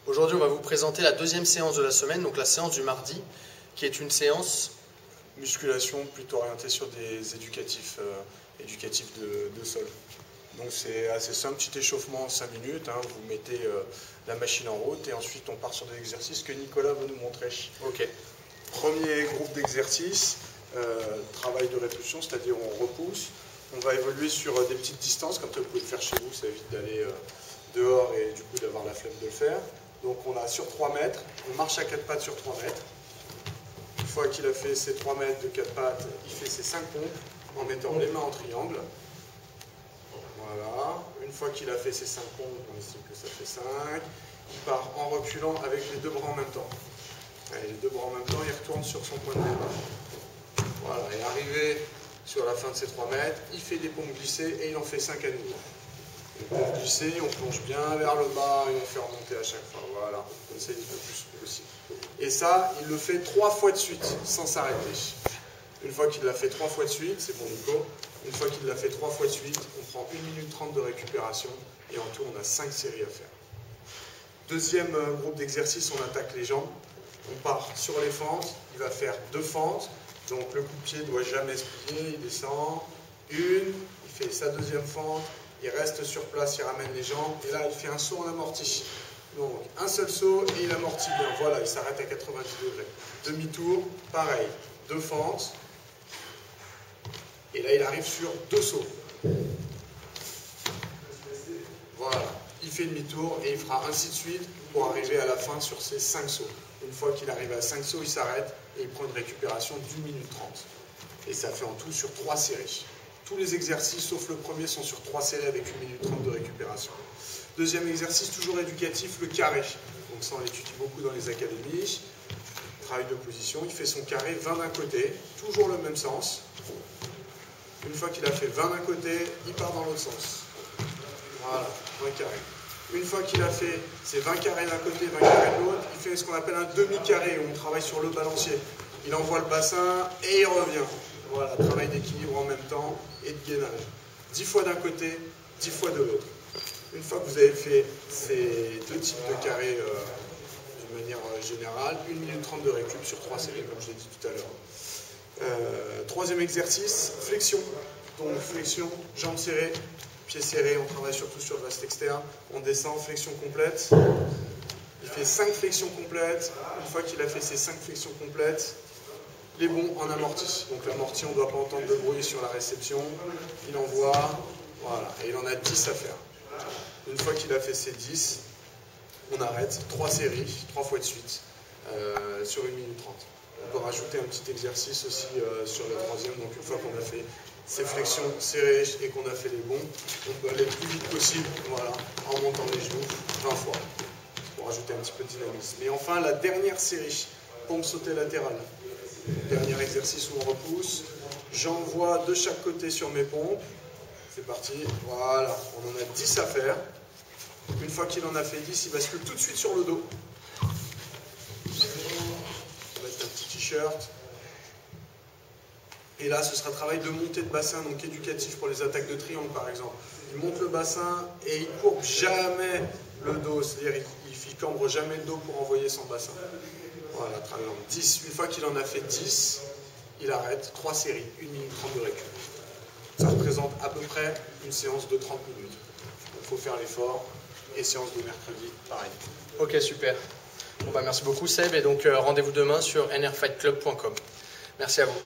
Aujourd'hui, on va vous présenter la deuxième séance de la semaine, donc la séance du mardi, qui est une séance musculation plutôt orientée sur des éducatifs de sol. Donc c'est assez simple, petit échauffement en 5 minutes, hein, vous mettez la machine en route et ensuite on part sur des exercices que Nicolas va nous montrer. Ok. Premier groupe d'exercices, travail de répulsion, c'est-à-dire on repousse. On va évoluer sur des petites distances, comme vous pouvez le faire chez vous, ça évite d'aller dehors et du coup d'avoir la flemme de le faire. Donc on a sur 3 mètres, on marche à 4 pattes sur 3 mètres. Une fois qu'il a fait ses 3 mètres de 4 pattes, il fait ses 5 pompes en mettant les mains en triangle. Voilà. Une fois qu'il a fait ses 5 pompes, on estime que ça fait 5. Il part en reculant avec les 2 bras en même temps. Allez, les 2 bras en même temps, il retourne sur son point de départ. Voilà, et arrivé sur la fin de ses 3 mètres, il fait des pompes glissées et il en fait 5 à nouveau. Les pompes glissées, on plonge bien vers le bas et on fait remonter à chaque fois. Voilà, on essaye le plus possible. Et ça, il le fait 3 fois de suite, sans s'arrêter. Une fois qu'il l'a fait 3 fois de suite, c'est bon Nico, une fois qu'il l'a fait 3 fois de suite, on prend 1 minute 30 de récupération et en tout on a 5 séries à faire. Deuxième groupe d'exercices, on attaque les jambes. On part sur les fentes, il va faire 2 fentes, donc le coup de pied ne doit jamais se plier, il descend, il fait sa deuxième fente, il reste sur place, il ramène les jambes, et là il fait un saut en amorti. Donc un seul saut et il amortit bien, voilà, il s'arrête à 90 degrés. Demi-tour, pareil, 2 fentes, et là il arrive sur 2 sauts. Voilà, il fait demi-tour et il fera ainsi de suite pour arriver à la fin sur ses 5 sauts. Une fois qu'il arrive à 5 sauts, il s'arrête et il prend une récupération d'1 minute 30. Et ça fait en tout sur 3 séries. Tous les exercices, sauf le premier, sont sur 3 séries avec 1 minute 30 de récupération. Deuxième exercice, toujours éducatif, le carré. Donc ça, on l'étudie beaucoup dans les académies. Travail de position, il fait son carré 20 d'un côté, toujours le même sens. Une fois qu'il a fait 20 d'un côté, il part dans l'autre sens. Voilà, 20 carrés. Une fois qu'il a fait ses 20 carrés d'un côté, 20 carrés de l'autre, il fait ce qu'on appelle un demi-carré, où on travaille sur le balancier. Il envoie le bassin et il revient. Voilà, travail d'équilibre en même temps et de gainage. 10 fois d'un côté, 10 fois de l'autre. Une fois que vous avez fait ces 2 types de carrés d'une manière générale, 1 minute 30 de récup sur 3 séries, comme je l'ai dit tout à l'heure. Troisième exercice, flexion. Donc flexion, jambes serrées, pieds serrés, on travaille surtout sur le vaste externe. On descend, flexion complète. Il fait 5 flexions complètes. Une fois qu'il a fait ses 5 flexions complètes, les bons en amorti. Donc l'amorti, on ne doit pas entendre de bruit sur la réception. Il envoie, voilà, et il en a 10 à faire. Une fois qu'il a fait ses 10, on arrête. 3 séries, 3 fois de suite, sur 1 minute 30. On peut rajouter un petit exercice aussi sur le troisième. Donc une fois qu'on a fait ces flexions serrées et qu'on a fait les bons, on peut aller le plus vite possible, voilà, en montant les genoux 20 fois, pour rajouter un petit peu de dynamisme. Et enfin, la dernière série, pompe sautée latérale. Dernier exercice où on repousse. J'envoie de chaque côté sur mes pompes. C'est parti, voilà, on en a 10 à faire. Une fois qu'il en a fait 10, il bascule tout de suite sur le dos. On va mettre un petit t-shirt. Et là, ce sera travail de montée de bassin, donc éducatif pour les attaques de triangle par exemple. Il monte le bassin et il courbe jamais le dos, c'est-à-dire il cambre jamais le dos pour envoyer son bassin. Voilà, travail en 10. Une fois qu'il en a fait 10, il arrête. 3 séries, 1 minute 30 de récup. Ça représente à peu près une séance de 30 minutes. Donc il faut faire l'effort. Et séance de mercredi, pareil. Ok, super. Bon, bah, merci beaucoup Seb, et donc rendez-vous demain sur nrfightclub.com. Merci à vous.